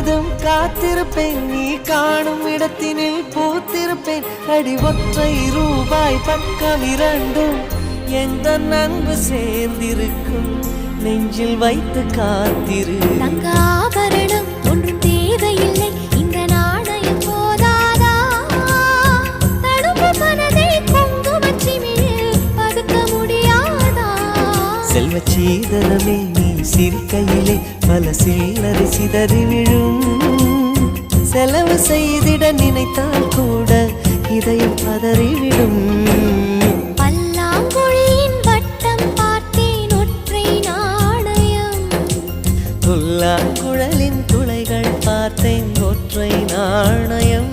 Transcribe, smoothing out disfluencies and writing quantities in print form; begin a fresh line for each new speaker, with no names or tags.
முழுவதும் காத்திருப்பேன், நீ காணும் இடத்தினில் பூத்திருப்பேன். அடி ஒற்றை ரூபாய் பக்கம் இரண்டும் எந்த அன்பு சேர்ந்திருக்கும், நெஞ்சில் வைத்து காத்திரு.
தங்க ஆபரணம் ஒன்றும் தேவையில்லை, இந்த நாணயம் போதாதா? தடுப்பு மனதை குங்குமச்சிமிழில் பதுக்க முடியாதா?
செல்வச் சீதனமே நீ சிரிக்கையிலே பல சில்லறை சிதறி விழும். செலவு செய்திட நினைத்தால் கூட இதயம் பதறிவிடும்.
பல்லாங்குழியின் வட்டம் பார்த்தேன் ஒற்றை நாணயம்,
குழலின் துளைகள் பார்த்தேன் ஒற்றை நாணயம்.